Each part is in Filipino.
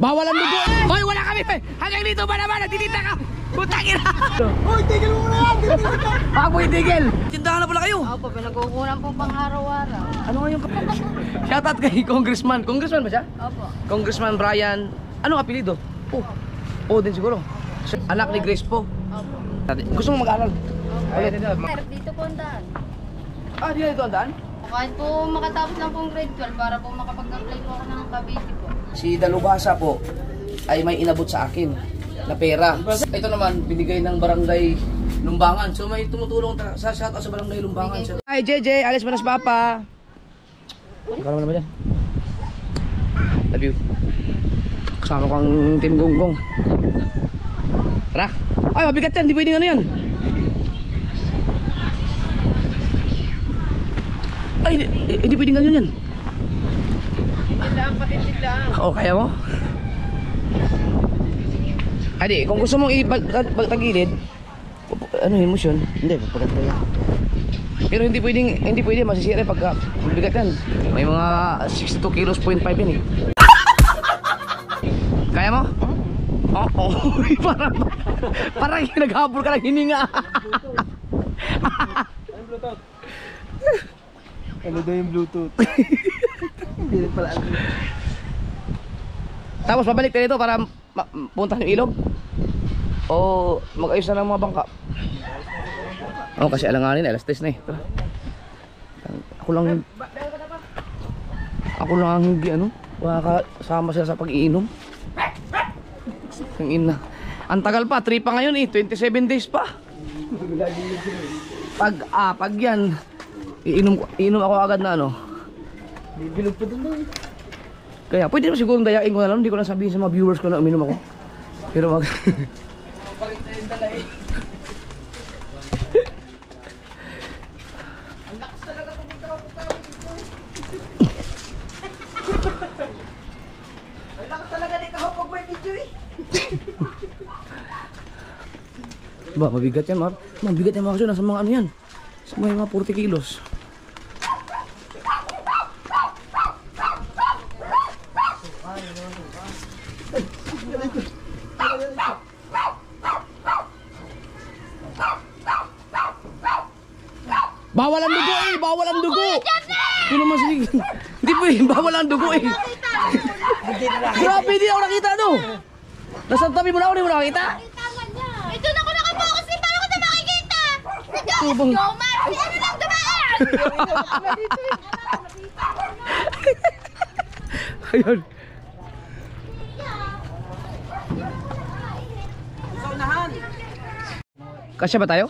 Bawal ang dugo. Hoy, wala kami. Hanggang dito ba naman? Nagtitita ka. Putangin na. Hoy, tigil mo na yan. Apoy, tigil. Tindahan na pala kayo. Opo, pinagkukunan po pang araw-araw. Ano nga yung shoutout kay Congressman. Congressman ba siya? Opo. Congressman Brian. Anong apelido? Oh, din siguro. Anak ni Grace po. Opo. Gusto mo mag-aral? Sir, dito po ang daan. Ah, dito ang daan? Kahit po makatapos lang pong grade 12 para po makapag-apply po ako ng Cavite po. Si Dalubhasa po ay may inabot sa akin na pera. Ito naman binigay ng barangay Lumbangan. So may tumutulong sa shoutout sa barangay Lumbangan. Hi JJ, alis mo na si Papa. Ikaw naman ba dyan? Love you. Kasama ko ang Team Gonggong. Tara. Ay, mabigat yan. Di pwedeng ano yan. Ay, hindi pwedeng ganyan yan. Patitid lang. Oo, kaya mo? Adi, kung gusto mong ipagtagilid, ano yung motion? Hindi, pagpagtagilid. Pero hindi pwede masisira pagka bigat yan. May mga 62 kilos, 0.5 yan eh. Kaya mo? Oo. Parang naghabol ka lang hininga. Ano daw yung Bluetooth? Hindi rin pala. Tapos babalik tayo dito para punta yung ilog. O mag-ayos na ng mga bangka. Oh, kasi alanganin, alas 3 na eh. Ako lang ang hindi makakasama sila sa pag-iinom. Ang ina. Ang tagal pa, 3 pa ngayon eh, 27 days pa. Pag yan, iinom ako agad na ano. Bilog pa doon. Kaya pwede naman siguro dayain ko na lang, hindi ko lang sabihin sa mga viewers ko na uminom ako. Pero wag. Bakit na yung dala eh? Ang lakas talaga pumunta ka. Ang lakas talaga di ka pag may video eh. Ba, mabigat yan, Mar. Mabigat yan mga kasyo, nasa mga ano yan. Sa mga 40 kilos. Bawal ang dugo eh! Bawal ang dugo! Hindi naman sinig. Hindi po eh! Bawal ang dugo eh! Grabe, hindi ako nakita no! Nasa tabi mo na ako, hindi mo nakita? Ito na ako nakapokus eh! Paano ko na makikita? Ito! Bang... Yomar! Ano lang dumaan? Ayun. Kasya ba tayo?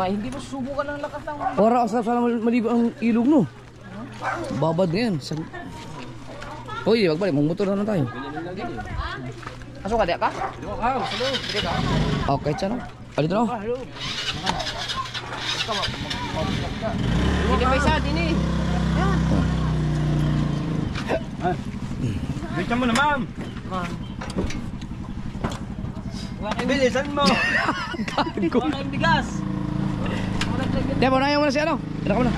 Ay, hindi mo susubukan ng lakas ng... Para ang sarap sana maligo ang ilog no. Babad na yan. Uy, magbalik. Magmotor na lang tayo. Aso ka, diya ka? Okay, tiyan. Dito na. Hindi pa isa, dini. Bilisan mo na, ma'am. Bilisan mo. Gago. Bigas. Diyan mo na, yung muna si ano. Tira ka muna.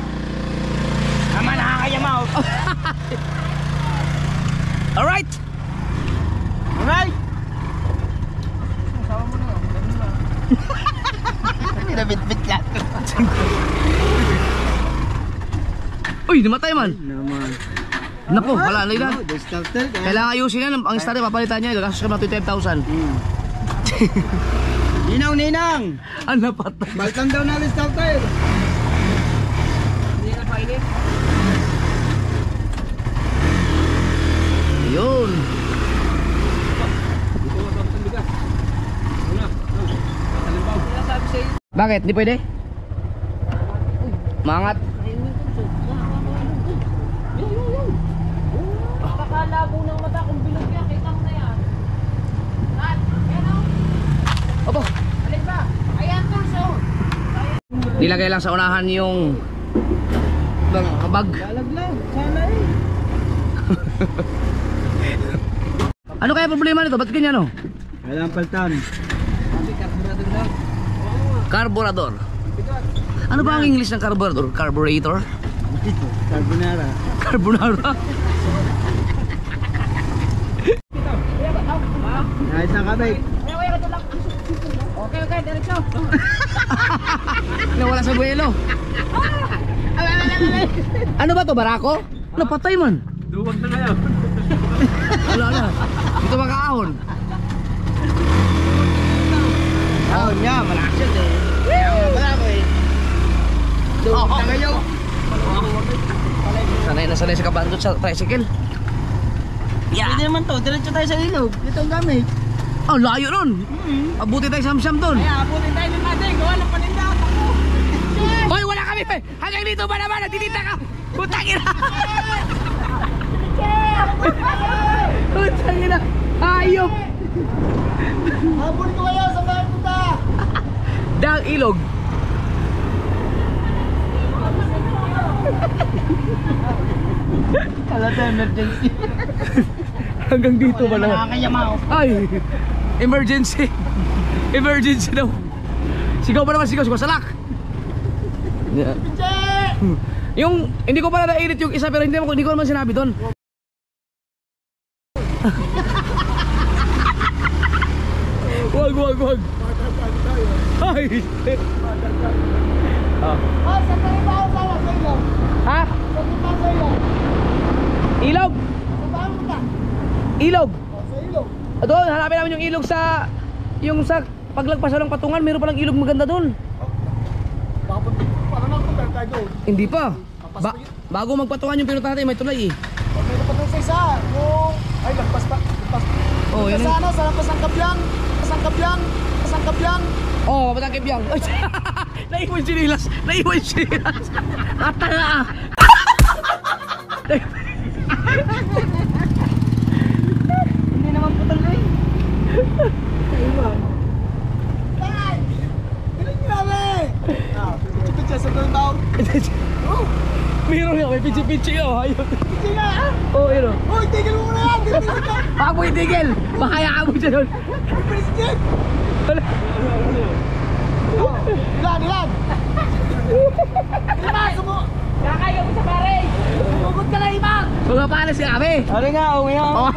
Tama, nakakayamaw. Alright! Alright. Kasama mo na. Pinabit-bit lang. Uy, namatay man. Naman. Naku, wala na ilan. The starter. Kailangan ayusin yan. Ang starter, papalitan niya. Gagastos ka na 25,000. Ninang, ninang. Ano patay? Baltan daw na yung starter. Hindi na painit. Ayun. Sinasabi sa'yo. Bakit? Hindi pwede? Mangat. Kakalabo ng mata kung bilog yan. Kita mo na yan. At, yan o. Opo. Alin ba? Ayan, pulso. Nilagay lang sa unahan yung bag. Lalaglag. Sana eh. Ano kaya problema nito? Ba't ganyan no? Kailangan paltan. Carburetor. Ano ba ang English ng carburetor? Carburetor? Carbonara. Carbonara? Kabay. Okay, diretso. Nawala sa buwelo. Ano ba to, barako? Napatay man. Duwag na ngayon. Wala na. Dito makaahon. Ahon niya, malakas yun eh. Malako eh. Duwag na ngayon. Sanay sa kabandot sa tricycle. Pwede naman to, diretso tayo sa ilog. Ito ang gamit. Oh, layo nun. Abuti tayo samsam doon. Kaya abutin tayo ng ating. Gawa ng paninda ako. Hoy, wala kami. Hanggang dito ba naman? Nagtitinda ka. Putang ina. Putang ina. Hayop. Habulin ko kayo sa bahay punta. Dang ilog. Kalata emergency. Hanggang dito ba naman? Nakakayamaw. Ay, emergency. Emergency daw. Sigaw pa naman, sigaw salak. Yeah. Yung, hindi ko pala na-edit yung isa pero hindi ko naman sinabi doon. Wag. Ay. Ah, sa tayo ba ako sa ilog? Ha? Sa punta sa ilog. Ilog? Sa bahay punta? Ilog? Sa ilog. Doon, hanapin namin yung ilog sa paglagpasan ng patungan, meron palang ilog maganda doon. Paano nakapunta tayo doon? Hindi pa. Bago magpatungan yung pinunta natin, may tulay eh. May napatong sa isa. Yung... Ay, lagpas pa. Oh, yan Sa ano, sa lampas ng kabyang. Oh, patangkip yan. Naiwan sinilas. Ata nga ah. Hindi naman putol na eh. Ay! Bilang grabe! Pichi-pichi sa doon tao. Meron nga, may pichi-pichi oh. Ayun. Pichi nga ah! Oh, yun oh. Uy, tigil mo muna yan! Tigil ka! Baka mo itigil. Makayaan mo siya doon. President! Ilan! Lima! Kakayo mo sa pare. Sumugod ka na, Ima! Mga palas ka kami. Ano nga, umiyak Oh.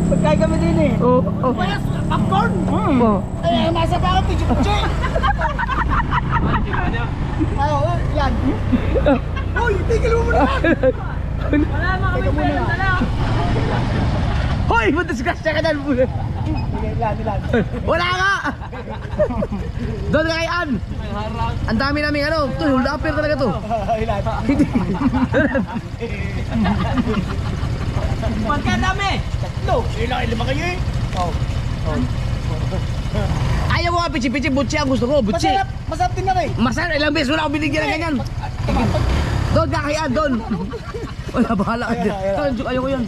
Pagkain kami din eh. Oh. Mayas, popcorn! Oh. Eh, nasa pa ako, pichi-pichi! Ayaw, yan! Uy, tigil mo muna! Wala mga kami pera na lang. Hoy, madisgrasya ka dyan muna. Ilan. Wala nga. Doon ka kay Ann. Ang dami namin ano. Ito, hold upper talaga to. Ilan. Hindi. Magkadami. Tatlo. Lima kayo eh. Ayaw ko nga pichi-pichi. Butsi ang gusto ko. Butsi. Masarap din na eh. Masarap. Ilang beses wala akong binigyan ng ganyan. Doon ka kay Ann. Doon. Wala, bahala ka dyan. Ayaw ko yan.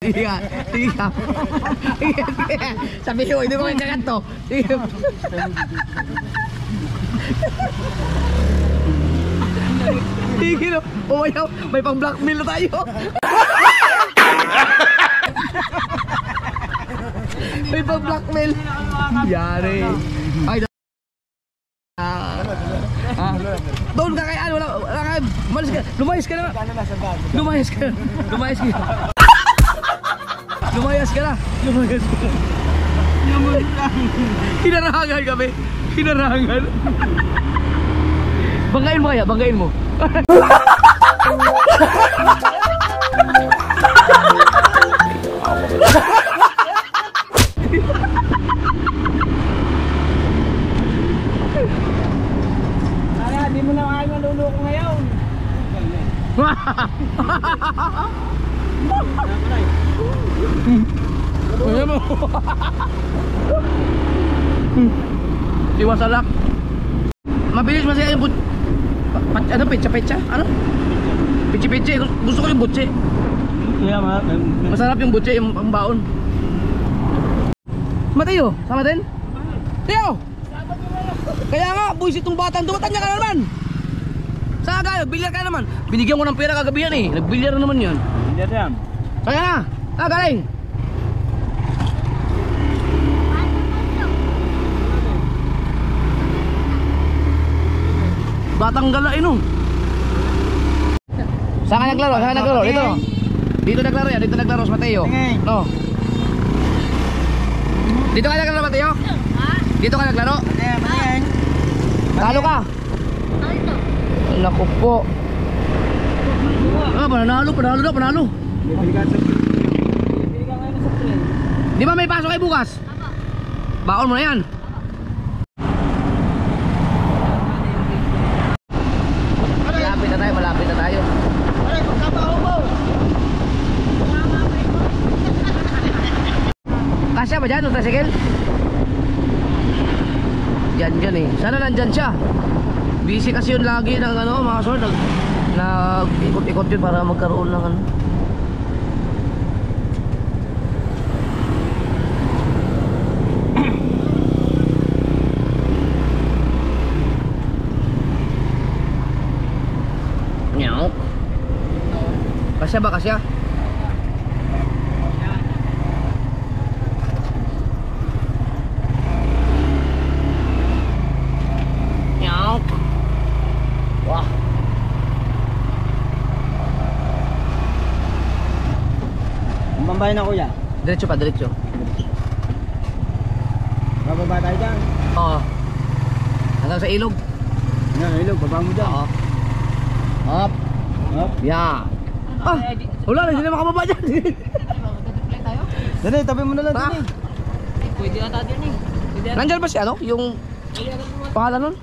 Sige ka. Sabi ko, hindi ko kayo kakanto. Sige no. Umayaw, may pang blackmail na tayo. May pang blackmail. Yari. Ay, doon ka kay Ann, wala ka, lumayas ka na. Lumayas ka na. Hinarangan kami. Banggain mo kaya, banggain mo. Di mo na kaya maluloko ngayon. Ayan mo. Iwasalak. Mabilis masaya yung ano, pecha? Ano? Pichi-pichi. Gusto ko yung butsi. Yeah, Masarap yung butsi, yung pangbaon. Mateo, sama din? Teo! Kaya nga, buisit tong batang, dumatan niya ka naman! Saan ka? Bilyar ka naman. Binigyan ko ng pera kagabi yan eh. Nagbilyar na naman yun. Hindi yan. Kaya na! Galing! Batang gala no. Saan ka naglaro? Dito. Dito naglaro yan, dito naglaro sa Mateo. Tingin. No. Dito ka naglaro, Mateo? Ha? Dito ka naglaro? Ayan. Talo ka? Ano ito? Naku po. Ah, panalo. Di ba may pasok kayo bukas? Baon mo na yan. Malapit na tayo. Kasya ba dyan, tricycle? Dyan eh. Sana nandyan siya. Busy kasi yun lagi ng ano, mga sir. Nag-ikot-ikot yun para magkaroon ng ano. Nyok. Kasya ba, kasya? Nyok. Wah. Mambayan na kuya. Diretso pa, diretso. Bababa tayo dyan. Oo. Hanggang sa ilog. Yan, ilog, baba mo dyan. Oo. Up. Up. Yeah. Ah, wala na, hindi na makababa dyan. Magdadeploy tayo? Dali, tabi mo na lang. Pa? Dali. Pwede ata din eh. Nandyan ba si ano? Yung pangalan nun?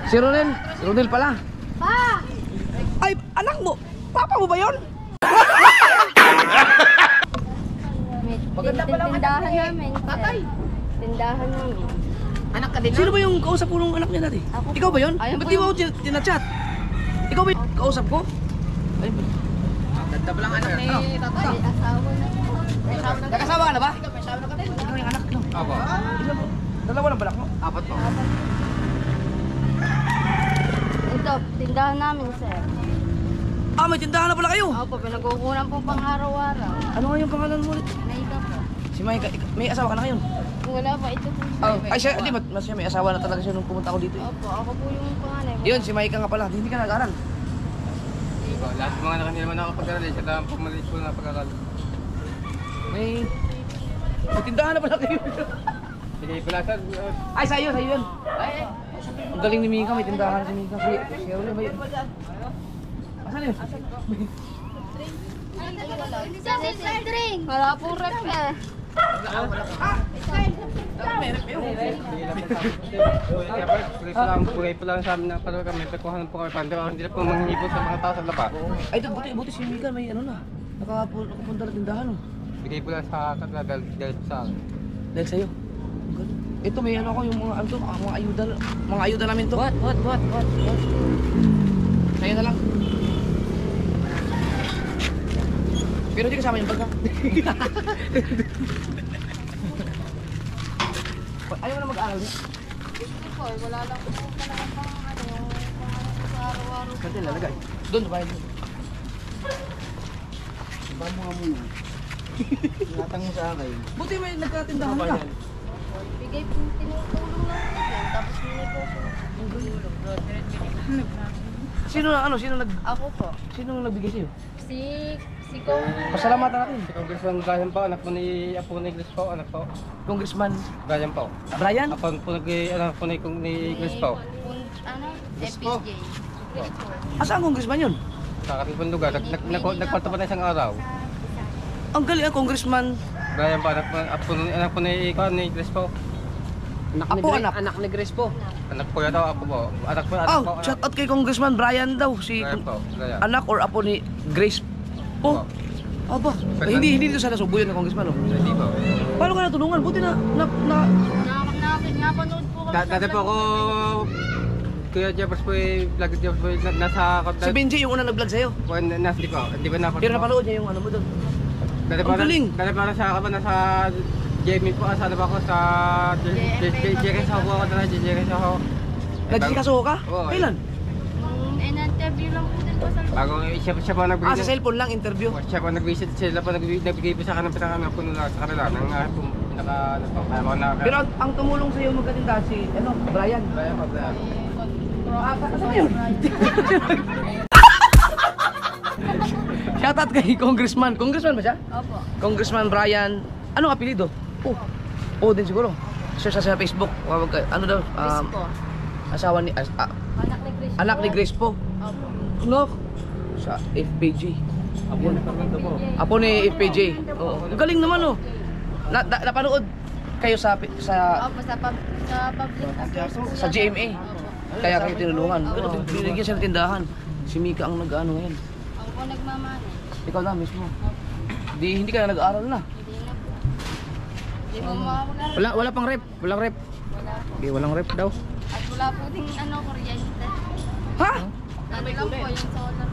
Si Ronel. Si Ronel pala. Pa! Ay, anak mo. Papa mo ba yun? Maganda pala tindahan namin. Tatay! Tindahan namin. Anak ka din Sino ba yung kausap ko nung anak niya dati? Ako po. Ikaw ba yun? Ayun Ba't po di mo yung- ako tinachat? Ikaw ba yung kausap ko? Ay, Ganda pa lang anak ni tatay. May asawa na po. May asawa na. nakasawa ka na ba? May asawa na ka din. Ikaw yung anak no? Ako. Ilan mo? Dalawa ng balak mo? Apat mo. Ito, tindahan namin, sir. Ah, may tindahan na pala kayo. Opo, pinagkukunan po pang araw-araw. Ano nga yung pangalan mo ulit? Naika po. Si Maika, may asawa ka na ngayon? Wala pa, ito po. Oh, ay siya, hindi, mas siya may asawa na talaga siya nung pumunta ako dito. Opo, ako po yung panganay. Yun, si Maika nga pala. Hindi ka nag-aral. Lahat ng mga nakanila man nakapag-aral. Siya na pumalit po na pag-aral. May tindahan na pala kayo. Sige, pala sir. Ay, sa'yo yun. Ay, ang galing ni Mika, may tindahan si Mika. Si Uli, may... Asan yun? Wala pong rep eh. Pugay po lang sa amin na parang kami pagkuhanan po kami pandira. Hindi na po manghihipot sa mga tao sa laba. Ay, buti si Mika, may ano na. Nakapunta na tindahan, oh. Bigay po lang sa kanila dahil sa akin. Dahil sa'yo. Ang galing. Ito, may ano ko, yung mga ano to, mga ayuda namin to. What? Sa'yo na lang. Pero di kasama yung bag, ha? Ayaw mo na mag-aaral niya? Hindi po, wala lang po talaga pang ano, yung pang sa araw-araw. Saan lalagay? Doon, bayad mo. Iba mo nga muna. Natang mo sa akin. Buti may nagkatindahan ka. Bigay po, tinutulong lang po din. Tapos hindi po ako. Sino nagbigay sa'yo? Si Kong. Pasalamatan natin. Si Congressman Brian po, anak po ni Igles po, anak po. Congressman Brian po. Brian? Apo po anak po ni Igles po. Ano? Yes po. FPJ. Asaan congressman yun? Sa katibang lugar, nagkwalta pa na isang araw. Ang galing ang congressman. Brian po, anak po ni Igles po. Anak ni Grace po. Anak po yata, apo po. Anak po, Oh, shout out kay Congressman Brian daw. Si Brian po, Brian. anak or apo ni Grace po. Aba, hindi dito sa Nasubo yun ng congressman. Oh. Hindi po. Paano ka natulungan? Buti na Napanood po kami. Dati po ako, Kuya Jeffers po, vlog Jeffers po, nasa Si Benji yung unang nag-vlog sa'yo. Hindi po, hindi ba na Pero napanood niya yung ano mo doon. Dati Ang galing. nasa Jamie po, sana ba ako sa JK sa ako na JK sa ako. Nagsikasuho ka? Oo. Kailan? In-interview lang po din po sa Bago siya pa nagbigay. Ah, sa cellphone lang interview. Siya pa nag-visit sila pa nagbigay po sa akin ng pinaka po nila sa kanila nang kaya ako na. Pero ang tumulong sa'yo magkatinda si Brian. Brian pa Brian. Saan yun? Shoutout kay Congressman. Congressman ba siya? Opo. Congressman Brian. Anong apelido? Oh din siguro. Search sa Facebook. Ano daw? Chris po. Asawa ni... Anak ni Chris. anak ni Grace po. Opo. Look. Sa FPJ. Apo ni FPJ. Oo. Ang galing naman oh. Napanood kayo sa Opo, sa public affairs po sa yata. GMA. Opo. Kaya kayo tinulungan. Pero binigyan siya ng tindahan. Si Mika ang nag-ano ngayon. Ako po nagmamanage. Ikaw na mismo. Hindi ka na nag-aaral na. Hindi na po. Hindi po makapag-aral. Wala pang rep. Walang rep. Wala po. Okay, walang rep daw. At wala po ding kuryente. Ha? Ano lang po, yung solar.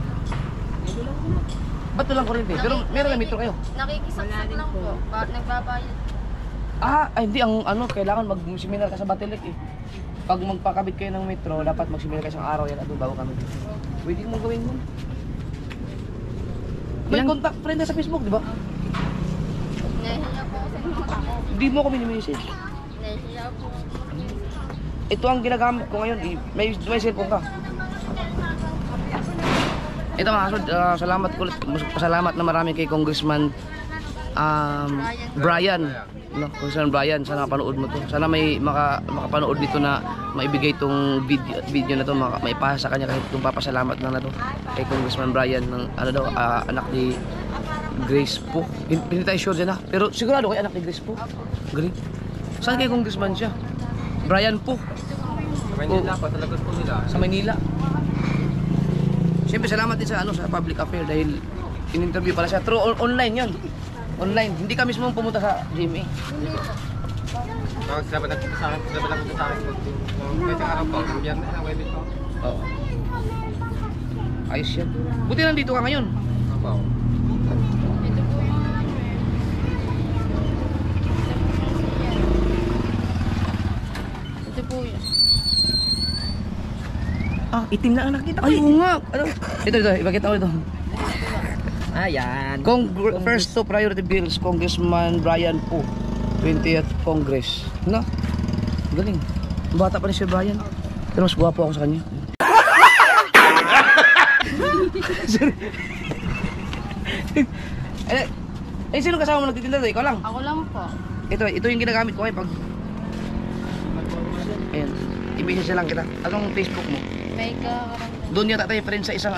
Ba't walang kuryente? Pero meron na metro kayo. Nakikisaksak lang po. Nagbabayad. Ay hindi ang kailangan mag-seminar ka sa Batilik eh. Pag magpakabit kayo ng metro, dapat mag-seminar kayo isang araw yan at bago kami dito. Pwede mong gawin mo. May contact friend na sa Facebook, di ba? Nahihiya po kasi Hindi mo kami ni-message. nahihiya po. Ito ang ginagamit ko ngayon. May cellphone ka. Ito mga kasod, salamat ulit. Pasalamat na marami kay Congressman Brian. No, Congressman Brian, sana mapanood mo to. Sana may makapanood dito na maibigay itong video na to, maipasa sa kanya kahit itong papasalamat lang na to kay Congressman Brian ng anak ni Grace po. Hindi tayo sure dyan pero sigurado kay anak ni Grace po. Galing. Saan kay Congressman siya? Brian po. Sa Maynila po, talagot po nila. Sa Maynila. Siyempre salamat din sa sa public affair dahil in-interview pala siya. Through online 'yon. Online. Hindi ka mismo pumunta sa GMA. Tapos sila ba nagpunta sa akin? Sila ba nagpunta sa akin? Kaya sa araw po, kambiyan na lang, webit po. Oo. Ayos yan. Buti nandito ka ngayon. Opo. Ito po yung Ito po yun. Itim na ang nakita Ay, oo nga. Ano? Ito. Ipakita ko ito. Ayan. First to priority bills, Congressman Brian po. 20th Congress. No? Galing. Bata pa ni Sir Brian. Pero mas gwapo ako sa kanya. Sino kasama mo nagtitinda doon? Ikaw lang. Ako lang po. Ito yung ginagamit ko ngayon pag... Ayan. I-message lang kita. Anong Facebook mo? May karandang. Doon yata tayo friend sa isang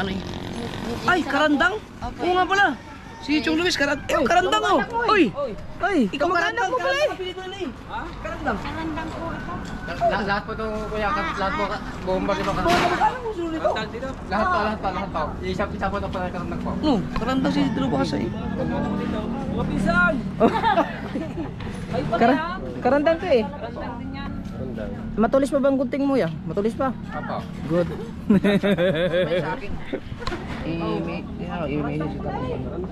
Ay, Karandang? Oo nga pala. Si Chong Luis, Karandang oh. Oy! Ikaw Karandang po pala eh. Karandang. Karandang po ito. Lahat po ito, kuya. Lahat po, bomba rin ako. Lahat po. Isa po ito pala karandang po. No, Karandang si Drubasa eh. Karandang to eh. Matulis pa bang gunting mo yan? Matulis pa? Opo. Good. May sa akin. I-mail niyo si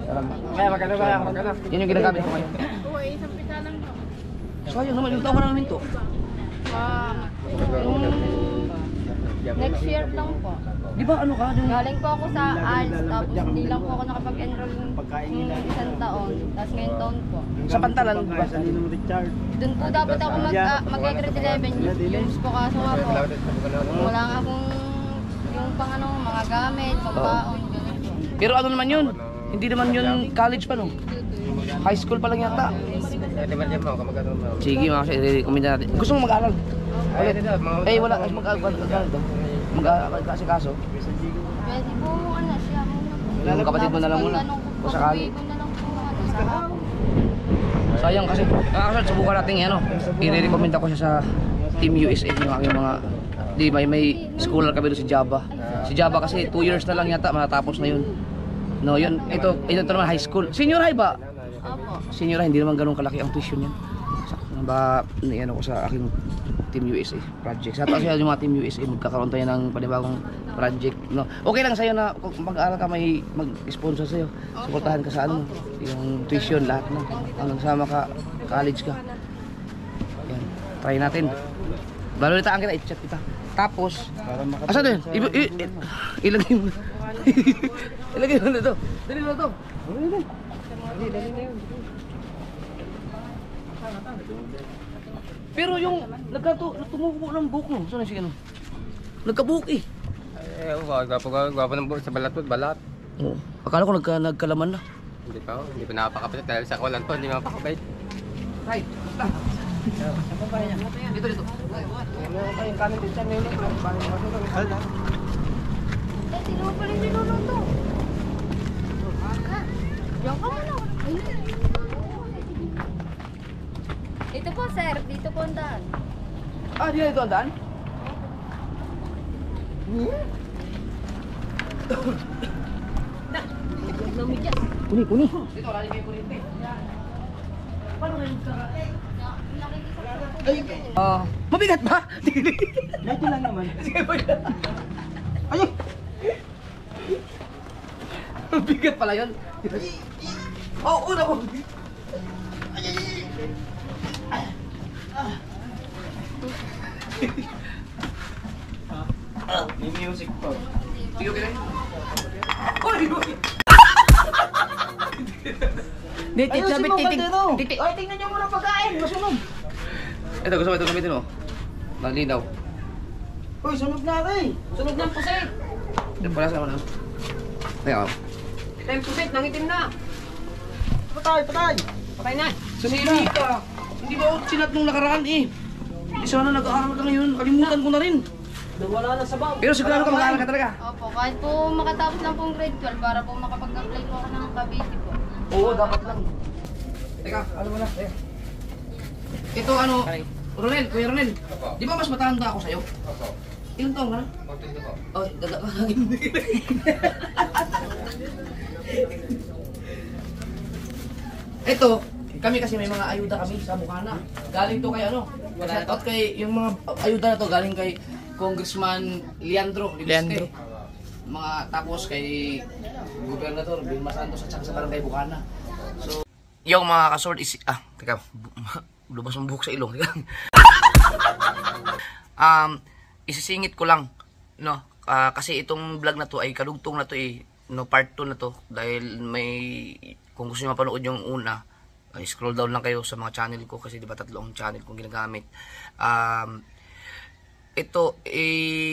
Salamat. Kaya magkano ba? Magkano? Yan yung ginagamit ko ngayon. Oo, isang pita lang po. Sayang naman, yung taon ka na namin to. Next year lang po. Di ba ano ka? Galing po ako sa ALS, tapos hindi lang po ako nakapag-enroll ng isang taon. Tapos ngayong taon po. Sa Pantalan, di ba? Doon po dapat ako mag-grade 11 years po, kaso nga po. Wala nga akong yung mga gamit, pambaon, gano'n po. Pero ano naman yun? Hindi naman yun college pa no? High school pa lang yata. Sige mga kasi, i-recommend natin. Gusto mo mag-aaral? Eh wala kasi mag-aaral kasi kaso. Pwede po siya muna. Yung kapatid mo na lang muna. O sakali. Ko na lang po sa hapon. Sayang kasi. Subukan natin i-recommend ako siya sa Team USA yung aking mga may scholar kami doon si Java. Si Java kasi 2 years na lang yata matatapos na yun. No, yun. Ito naman high school. Senior high ba? Opo. Senior high, hindi naman ganun kalaki ang tuition yan. Ba, ko sa aking Team USA project. Sa taas yung mga Team USA, magkakaroon tayo ng panibagong project. No? Okay lang sa'yo na kung mag-aaral ka, may mag-sponsor sa'yo. Suportahan ka sa yung tuition, lahat na. Hanggang sama ka, college ka. Yan. Try natin. Balalitaan kita, i-chat kita. Tapos, asan din? Ilagay mo. Ilagay mo na ito. Dali na ito. Dali na yun. Pero yung tumubo ng buhok mo, saan na siya Nagkabuhok eh. Gwapo ng buhok sa balat. Oo. Akala ko nagkalaman na. Hindi pa ako, hindi pa nakapakapit dahil sa kawalan po, hindi mapakabait. Right. Basta. Dito. Yung kanin din siya, ngayon ito. Hala. Sino pa rin niluluto? Diyan ka na. Ito po sir, dito po ang daan. Di na ito ang daan? Kuni. Dito, lali kayo kuryente. Paano kayo mabigat ba? Medyo lang naman. Ayun! Mabigat pala yun. Una ko. May music po. Sige, okay. Uy! Ayusin mo kaldero. Titik. Ay, tingnan nyo muna pagkain. Masunog. Ito, gusto mo ito gamitin mo. Nalinaw. Uy, sunog na rin. Sunog na ang pusit. Ito pala sa ano. Teka. Ito yung pusit, nangitim na. Patay. Patay na. Sumili ka. Hindi ba ako sinat nung nakaraan eh. Hindi sana nag-aaral ka ngayon. Kalimutan ko na rin. Wala na sabaw. Pero sigurado ka mag-aaral ka talaga. Opo, kahit po makatapos lang pong grade 12 para po makapag-apply po ako ng Cavite po. Oo, dapat lang. Teka, ano mo na? Teka. Ito ano, Kuya Ronel, di ba mas matanda ako sa'yo? Ilang taong ka na? Oh, daga ka. Ito, kami kasi may mga ayuda kami sa Bukana. Galing to kay ano? Shout out kay yung mga ayuda na to galing kay Congressman Leandro. Mga tapos kay Gobernador Vilma Santos at saka sa Barangay Bukana. So, yung mga kasord is teka, lubas ng buhok sa ilong. Isisingit ko lang, no? Kasi itong vlog na to ay kadugtong na to no, part 2 na to dahil may kung gusto niyo mapanood yung una, ay scroll down lang kayo sa mga channel ko kasi di ba tatlong channel kong ginagamit. Ito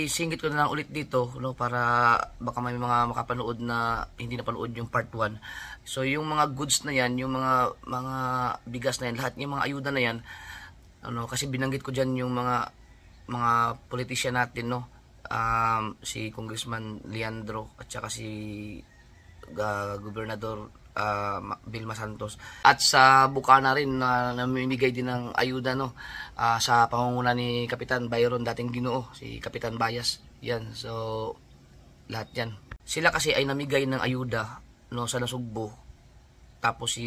singit ko na lang ulit dito, no, para baka may mga makapanood na hindi napanood yung part 1. So yung mga goods na yan, yung mga bigas na yan, lahat yung mga ayuda na yan, ano, kasi binanggit ko diyan yung mga politician natin, no, si Congressman Leandro at saka si Gobernador Vilma Santos at sa Bukana rin na namimigay din ng ayuda, no, sa pangunguna ni Kapitan Byron, dating Ginoo, si Kapitan Bayas yan. So lahat yan sila kasi ay namigay ng ayuda, no, sa Nasugbo, tapos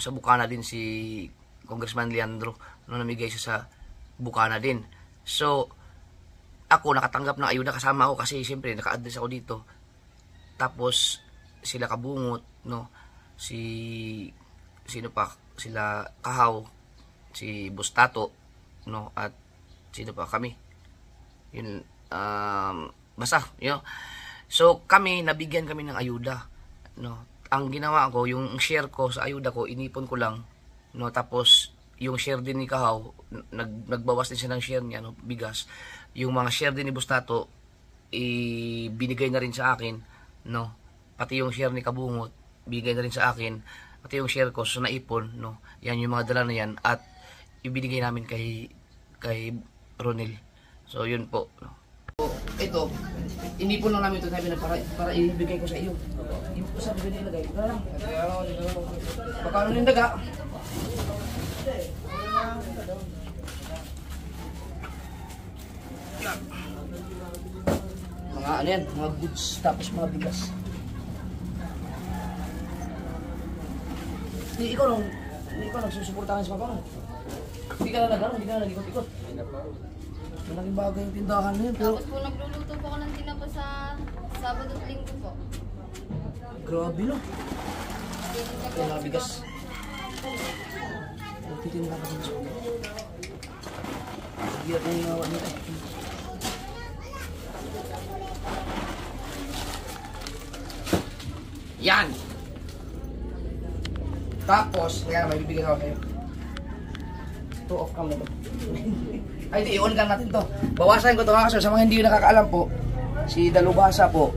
sa Bukana din si Congressman Leandro, no, namigay siya sa Bukana din. So ako nakatanggap ng ayuda, kasama ako kasi siyempre naka-address ako dito. Tapos sila Kabungot, no, sino pa, sila Kahaw, si Bustato, no, at sino pa, kami yun, basta yun. So kami, nabigyan kami ng ayuda, no. Ang ginawa ko, yung share ko sa ayuda ko, inipon ko lang, no, tapos yung share din ni Kahaw, nagbawas din siya ng share niya, no, bigas. Yung mga share din ni Bustato, binigay na rin sa akin, no. Pati yung share ni Kabungot, bigay na rin sa akin. Pati yung share ko, so naipon, no. Yan yung mga dala na yan. At ibinigay namin kay Ronel. So yun po, no. So, ito, inipon lang namin ito para ibigay ko sa iyo. Hindi ko sabi ko nilagay. Ito lang. Baka ano yung daga? Mga ano yan, mga goods, tapos mga bigas. Hindi ikaw nagsusuportahan sa papa mo. Hindi ka na hindi ka na nag-ikot-ikot. Malaking bagay yung tindahan na yun. Pero Tapos po nagluluto po ako ng tinapa sa Sabado at Linggo po. grabe no. Ito mga bigas. Titinla ka din sa ulo. Hirap na yung ngawa nito. Yan! Tapos, kaya may bibigyan ako sa'yo. 2 off cam na to. Ay, di, i-on cam natin to. Bawasan ko to mga kasal. Sa mga hindi nakakaalam po, si Dalubhasa po,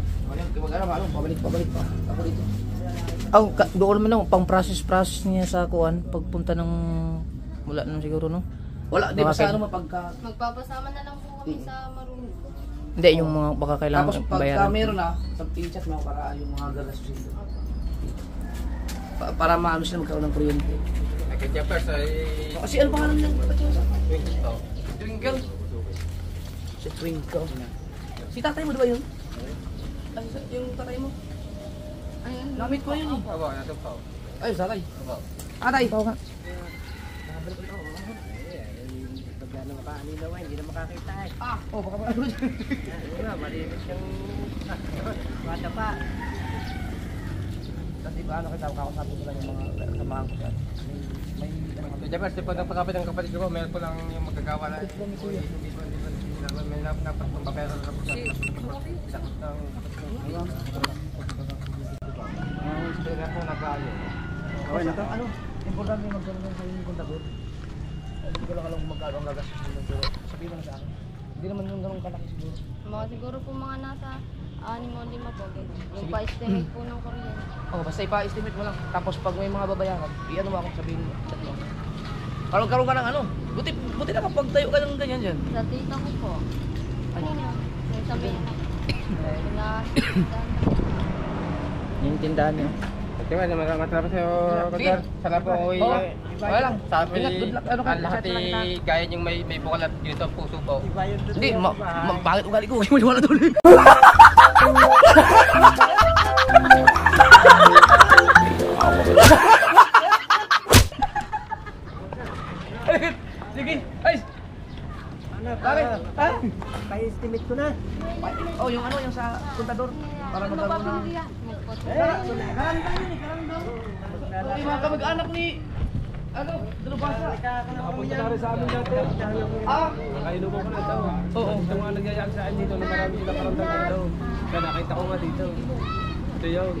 Pabalik pa. Ako dito. Doon naman no, pang process niya sa kuan pagpunta ng mula nung siguro no. Wala, di ba sa ano mapagka... Magpapasama na lang po kami sa Marumi. Hindi yung mga baka kailangan Tapos pagka bayaran. meron na, sa pinchat mo para yung mga gagastusin ko. Para maano sila magkaroon ng kuryente. Nagkakaya first ay... Kasi ano pangalan niya? Twinkle. Twinkle. Si Twinkle. Si tatay mo di ba yun? Ay, yung tatay mo? Ayun. Namit ko yun eh. Aba, natin pa. Ay, tatay. Aba. Atay. Ikaw ka. Oh, baka ano dyan. Kasi ba ano kita, kakasapin ko lang yung mga samahan ko dyan. May Kaya first, pag nagpakapit ng kapatid ko, meron ko lang yung magagawa na. May dapat pang papera na kapag sakot ng... Spera ko nag-ayo. okay na to? Ano? Importante yung magkaroon ng sarili kong tagot. Hindi ko lang alam kung magkano ang gagastos nyo. Pero sabihin mo na sa akin. Hindi naman yung ganun kalaki siguro. Mga siguro po mga nasa 6 o 5 po. Yung pa-estimate po ng kuryente. Oh, basta ipa-estimate mo lang. Tapos pag may mga babayaran, i-ano mo ako sabihin mo. Chat mo. Karoon ka ng ano? Buti na kapag tayo ka ng ganyan dyan. Sa tita ko po. Ano nga? Yung sabi na Yung tindahan niyo. Diba, matapos sa'yo, Sige. Kodar. Sana po, uy. Oo. Okay lang. Sabi, Ingat, good luck. Ano ka? lahat Chat lang kita. gaya yung may bukal at dito ang puso po. Hindi, pangit ugali ko. Hindi mo wala tuloy. Sige, ay! Bakit? Ha? estimate ko na. Oh, yung ano, yung sa kontador. Para magkaroon na. Okay, mga kamag-anak ni... Ano? Dalubhasa. Nakapunta na rin sa amin dati. Nakainuman ko na ito. Oo. Ito mga nagyayaan sa akin dito na marami sila karamdam dito. Kaya nakita ko nga dito. Ito yun.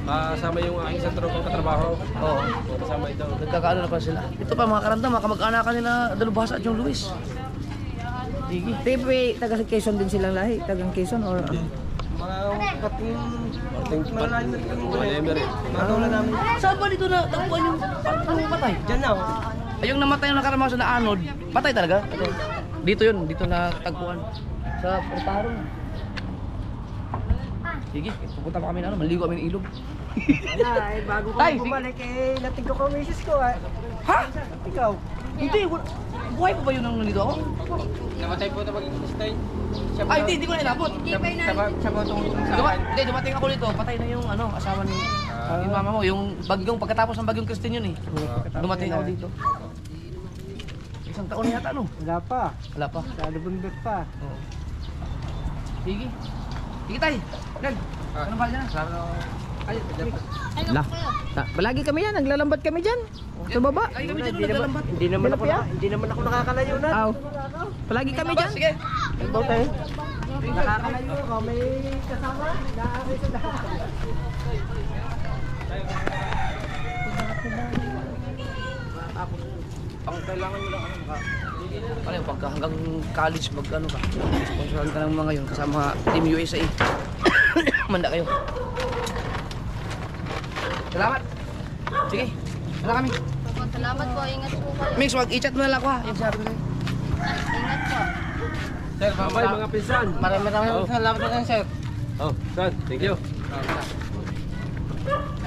Kasama yung aking sentro kong katrabaho. Oo. Kasama ito. Nagkakaano na pa sila. Ito pa mga karanda, mga kamag-anakan nila Dalubhasa at yung Luis. Sige. Tepe, taga Quezon din silang lahi. Tagang Quezon or... Mga pating malayo na rin. Whatever eh. Matula namin. Saan ba dito na tagpuan yung patay? Diyan na. Ay, yung namatay yung nakarama sa naanod, patay talaga? Dito yun, dito na tagpuan. Sa Portaron. Sige, pupunta pa kami na ano, maligo kami ng ilog. Ay, bago ko Tay, bumalik eh, natin ko misis ko eh. Ha? Ikaw? Hindi, buhay pa ba yun ang nandito ako? Namatay po na mag-stay. Ay, hindi ko na inabot. Siya po itong Hindi, dumating ako dito, patay na yung ano, asawa ni yung mama mo, yung bagyong, pagkatapos ng bagyong Christine yun eh. Dumating ako dito. Isang taon na yata ano? Wala pa. Wala pa. Sa bundok pa. Oo. Sige. Sige tay. Nag. Anong pala na? Ay, Lah. Palagi kami yan, naglalambat kami dyan. Sa baba. Ay, kami dyan naglalambat. Hindi naman ako nakakalayo na. Aw. Palagi kami dyan. Sige. Ikaw tayo. Nakakalayo ako, may kasama. Nakakalayo sa lahat. Ang kailangan mo lang ano yung pagka hanggang college mag ano ka. Sponsoran ka ng mga yun kasama Team USA. Manda kayo. Salamat. Sige. Wala kami. Salamat po, ingat po kayo. Mix, wag i-chat mo na lang ako ha. Yung sabi ko na yun. Ingat po. Sir, bye mga pinsan. Maraming salamat na kayo, sir. Oh, son, thank you.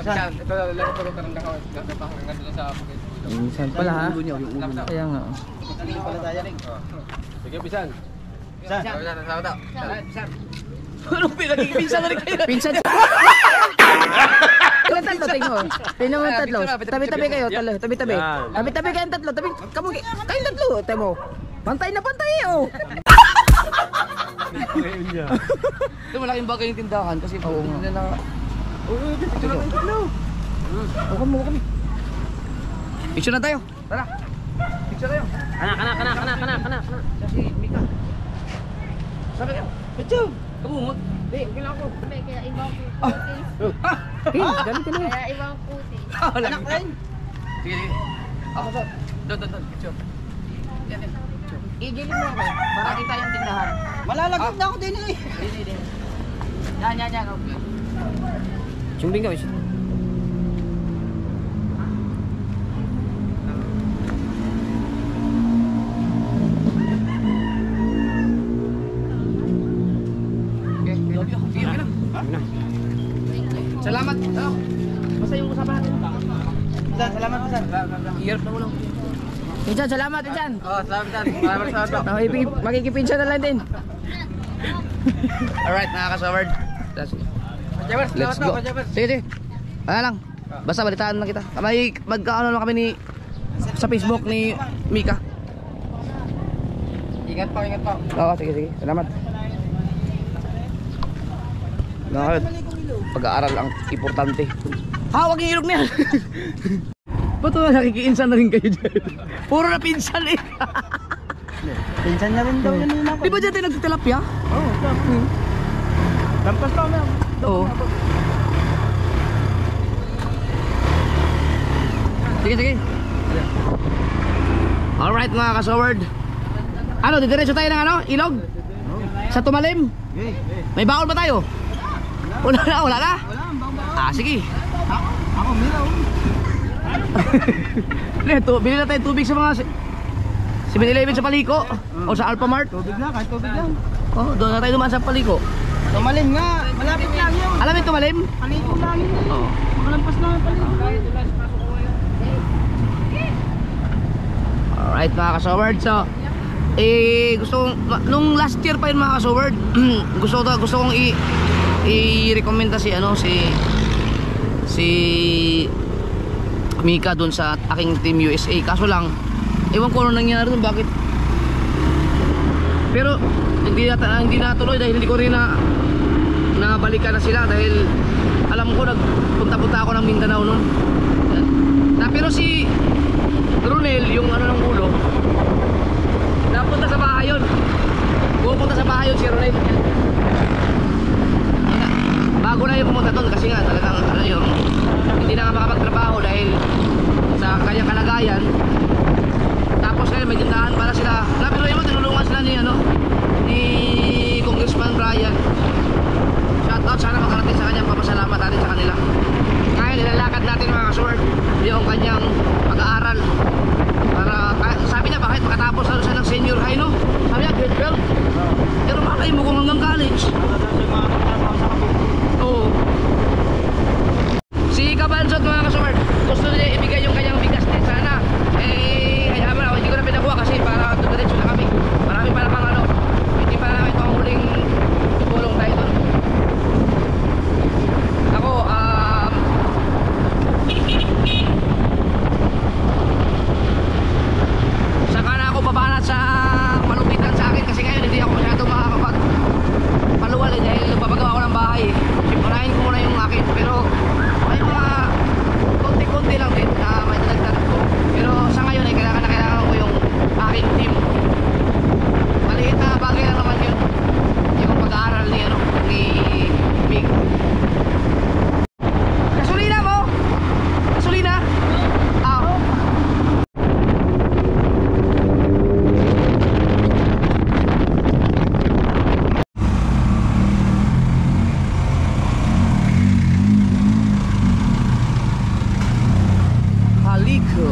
Saan? Ito lang ito lang ako. Ganda sa pagkain. Minsan pala ha. Yung ulo niya, yung ulo niya. Kaya nga. Sige, pinsan. Anong pinagkikipinsan na rin kayo? Pinsan. Kailan tatlo, tingnan mo. Tingnan mo yung tatlo. Tabi-tabi kayo, talo. Tabi-tabi. Yan. Tabi-tabi kayong tatlo. Tabi, kayong tatlo. Tayo mo. Pantay na pantay oh. Ito malaking bagay yung tindahan kasi pag hindi na Picture natin tatlo. Huwag kami. Picture na tayo. Tara. Picture tayo. Kana. Siya si Mika. Sabi ka. Picture. Kabungot. Hindi, kailangan ko. Kaya ibang puti. Dami ka na. Kaya ibang puti. Anak rin. Sige, sige. Ako sa. Doon. Picture. Yan. Igilin mo ako. Para kita yung tindahan. Malalagot na ako din eh. Hindi. Yan. Okay. Sumbing ka, wis. Salamat. Basta yung usapan natin. Salamat. Hirap na mo lang. Pinsan, salamat pinsan. Oh, salamat. Maraming Makikipinsan na lang din. Alright, mga kasaward. Let's go. Sige. Ano lang. Basta balitaan lang kita. May magkaano lang kami ni sa Facebook ni Mika. Ingat pa. Oo, sige. Salamat. Bakit? Pag-aaral ang importante. Hawag yung ilog na yan. Ba't nakikiinsan na rin kayo dyan? Puro na pinsan eh. Pinsan na rin daw yan nila. Di ba dyan tayo nagtitilapia? Oo, lampas pa na. Oo. Sige. Alright mga kasaward. Ano, didiretso tayo ng ano? Ilog? Sa tumalim? May baon ba tayo? Wala na? Ah, sige. Ako, milaw. Bili na tayo tubig sa mga 7-Eleven sa Paliko o sa Alphamart. Tubig lang, kahit tubig lang. Oh, doon na tayo dumaan sa Paliko. Tumalim nga, malapit lang yun. Alam mo tumalim? Paliko lang yun. Oo. Makalampas lang yung paliko. Alright mga kasaward, so gusto kong, nung last year pa yun mga kasaward, gusto kong i-recommenda si Mika dun sa aking Team USA. Kaso lang, ewan ko ano nangyari dun, bakit. Pero hindi natuloy dahil hindi ko rin nabalikan na sila dahil alam ko nagpunta-punta ako ng Mindanao noon. Pero si Ronel, yung ano ng ulo, napunta sa bahay yun. Pupunta sa bahay yun si Ronel. Bago na yung pumunta doon kasi nga talagang ano yun, hindi na nga makapagtrabaho dahil sa kanyang kalagayan. Tapos ngayon may tindahan para sila. Pero yun, tinulungan sila ni Congressman Brian. Shoutout, sana makarating sa kanya, papasalamat natin sa kanila. Ngayon nilalakad natin mga kasword yung kanyang pag-aaral para, sabi niya bakit makatapos na siya ng senior high, no? Sabi niya grade 12, pero malay mo kung hanggang college. Oo. Si Kabansot mga kasword, gusto niya ibigay yung kanyang bigas din sana. Hayaan mo na, hindi ko na pinakuha kasi para diretso na kami. Marami pa namang hindi pa namin ito ang huling tulong tayo doon. Ako, saka na ako babanat sa malupitan sa akin kasi ngayon hindi ako masyadong makakapag-paluwal dahil nagpapagawa ko ng bahay. Sipurahin ko muna yung akin, pero may mga konti-konti lang din na may dadagdag ko. Pero sa ngayon ay kailangan ko yung aking team. Maliit na bagay lang naman yun, yung pag-aaral ni Mig. Gasolina mo? Gasolina? Haliko.